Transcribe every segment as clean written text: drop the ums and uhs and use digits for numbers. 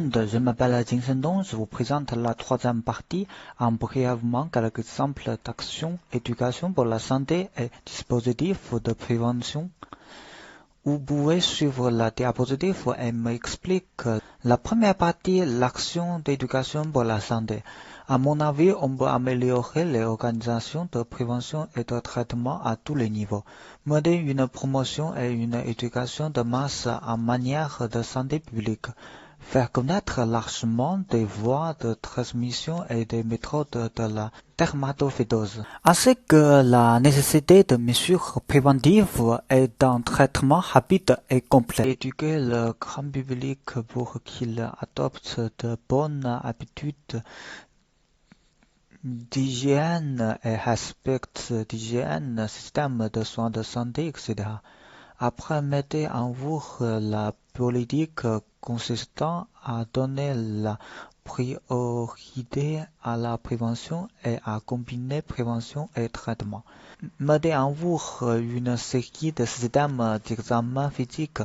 Je m'appelle Jin Shendong, je vous présente la troisième partie en brièvement quelques exemples d'actions, éducation pour la santé et dispositifs de prévention. Vous pouvez suivre la diapositive et m'explique la première partie, l'action d'éducation pour la santé. À mon avis, on peut améliorer les organisations de prévention et de traitement à tous les niveaux. Mener une promotion et une éducation de masse en matière de santé publique. Faire connaître largement des voies de transmission et des méthodes de la dermatophytose, ainsi que la nécessité de mesures préventives et d'un traitement rapide et complet. Éduquer le grand public pour qu'il adopte de bonnes habitudes d'hygiène et respecte d'hygiène, système de soins de santé, etc. Après, mettez en œuvre la politique consistant à donner la priorité à la prévention et à combiner prévention et traitement. Mettez en œuvre une série de systèmes d'examen physique,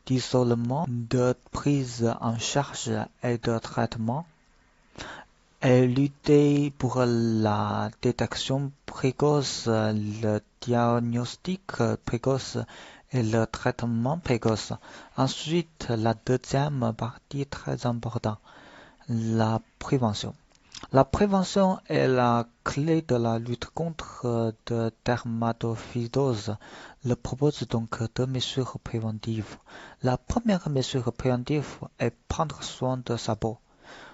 d'isolement, de prise en charge et de traitement, et lutter pour la détection précoce, le diagnostic précoce et le traitement précoce. Ensuite, la deuxième partie très importante, la prévention. La prévention est la clé de la lutte contre la dermatophytose. Je propose donc deux mesures préventives. La première mesure préventive est prendre soin de sa peau.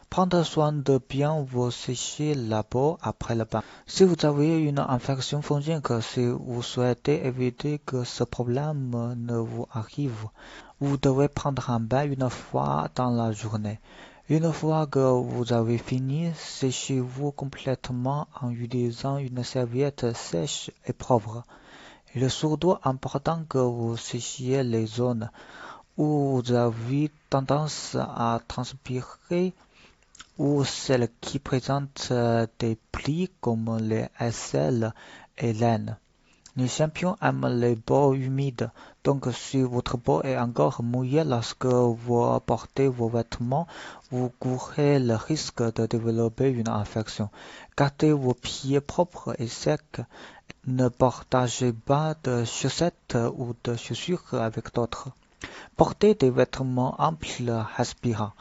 Prendre soin de bien vous sécher la peau après le bain. Si vous avez une infection fongique, si vous souhaitez éviter que ce problème ne vous arrive, vous devez prendre un bain une fois dans la journée. Une fois que vous avez fini, séchez-vous complètement en utilisant une serviette sèche et propre. Il est surtout important que vous séchiez les zones où vous avez tendance à transpirer ou celles qui présentent des plis comme les aisselles et l'aine. Les champions aiment les peaux humides, donc si votre peau est encore mouillée lorsque vous portez vos vêtements, vous courez le risque de développer une infection. Gardez vos pieds propres et secs. Ne partagez pas de chaussettes ou de chaussures avec d'autres. Portez des vêtements amples respirants.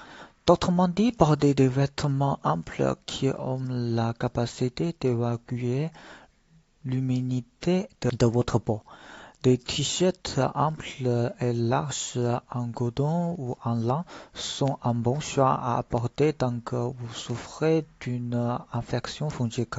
Autrement dit, portez des vêtements amples qui ont la capacité d'évacuer l'humidité de votre peau. Des t-shirts amples et larges en coton ou en lin sont un bon choix à porter tant que vous souffrez d'une infection fongique.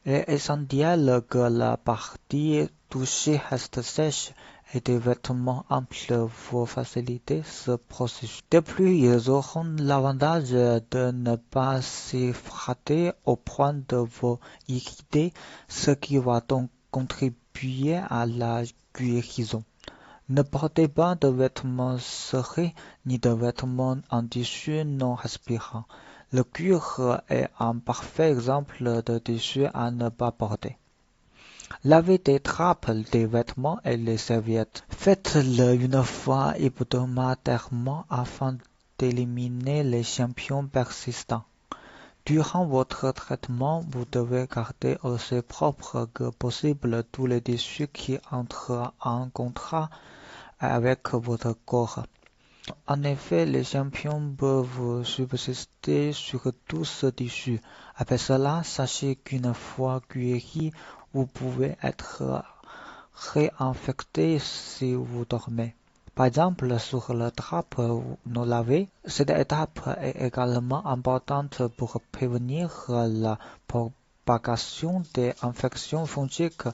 Il est essentiel que la partie touchée reste sèche et des vêtements amples vont faciliter ce processus. De plus, ils auront l'avantage de ne pas s'effrater au point de vous irriter, ce qui va donc contribuer à la guérison. Ne portez pas de vêtements serrés ni de vêtements en tissu non respirant. Le cuir est un parfait exemple de tissu à ne pas porter. Lavez des draps, des vêtements et les serviettes. Faites-le une fois hebdomadairement afin d'éliminer les champignons persistants. Durant votre traitement, vous devez garder aussi propre que possible tous les tissus qui entrent en contact avec votre corps. En effet, les champignons peuvent subsister sur tout ce tissu. Avec cela, sachez qu'une fois guéri, vous pouvez être réinfecté si vous dormez. Par exemple, sur le drap non lavé, cette étape est également importante pour prévenir la propagation des infections fongiques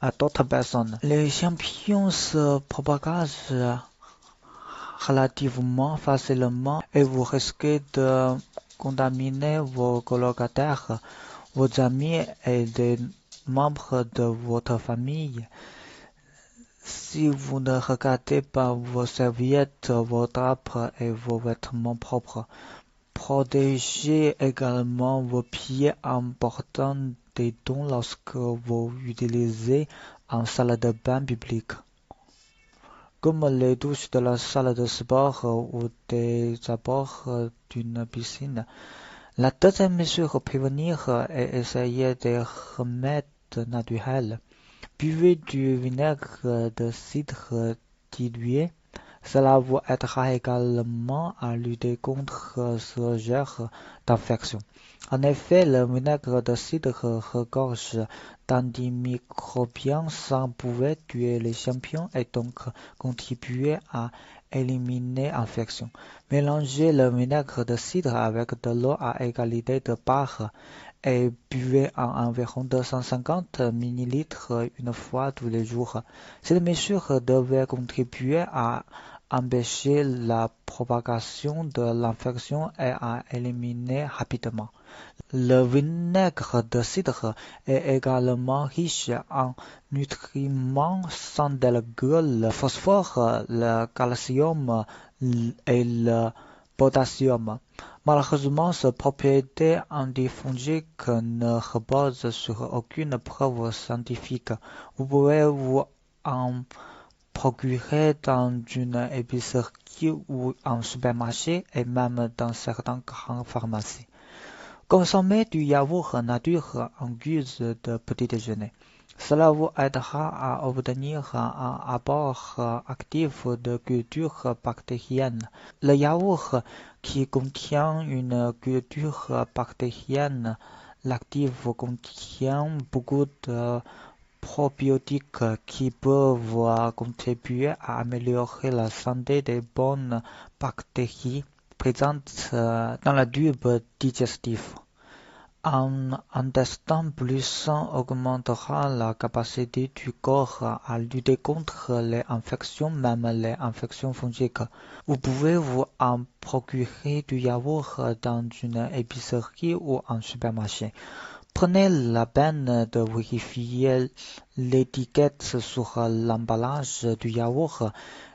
à d'autres personnes. Les champignons se propagent relativement facilement et vous risquez de contaminer vos colocataires, vos amis et des membres de votre famille. Si vous ne regardez pas vos serviettes, vos draps et vos vêtements propres, protégez également vos pieds en portant des gants lorsque vous utilisez une salle de bain publique. comme les douches de la salle de sport ou des abords d'une piscine. La deuxième mesure pour prévenir est essayer des remèdes naturels. Buvez du vinaigre de cidre dilué. Cela vous aidera également à lutter contre ce genre d'infection. En effet, le vinaigre de cidre regorge d'antimicrobiens sans pouvoir tuer les champignons et donc contribuer à éliminer l'infection. Mélangez le vinaigre de cidre avec de l'eau à égalité de part et buvez environ 250 ml une fois tous les jours. Cette mesure devrait contribuer à empêcher la propagation de l'infection et à éliminer rapidement. Le vinaigre de cidre est également riche en nutriments sanguins, le phosphore, le calcium et le potassium. Malheureusement, ces propriétés antifongiques ne reposent sur aucune preuve scientifique. Vous pouvez vous en procurer dans une épicerie ou un supermarché et même dans certaines grandes pharmacies. Consommez du yaourt nature en guise de petit déjeuner. Cela vous aidera à obtenir un apport actif de culture bactérienne. Le yaourt qui contient une culture bactérienne l'active contient beaucoup de probiotiques qui peuvent contribuer à améliorer la santé des bonnes bactéries présentes dans la tube digestif. Un intestin plus sain augmentera la capacité du corps à lutter contre les infections, même les infections fongiques. Vous pouvez vous en procurer du yaourt dans une épicerie ou un supermarché. Prenez la peine de vérifier l'étiquette sur l'emballage du yaourt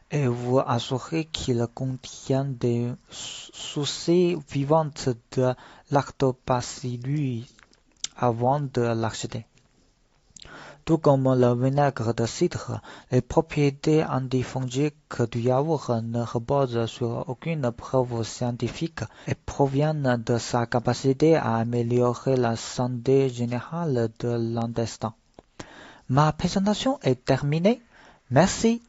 et vous assurez qu'il contient des sources vivantes de lactobacillus avant de l'acheter. Tout comme le vinaigre de cidre, les propriétés antifongiques du yaourt ne reposent sur aucune preuve scientifique et proviennent de sa capacité à améliorer la santé générale de l'intestin. Ma présentation est terminée. Merci.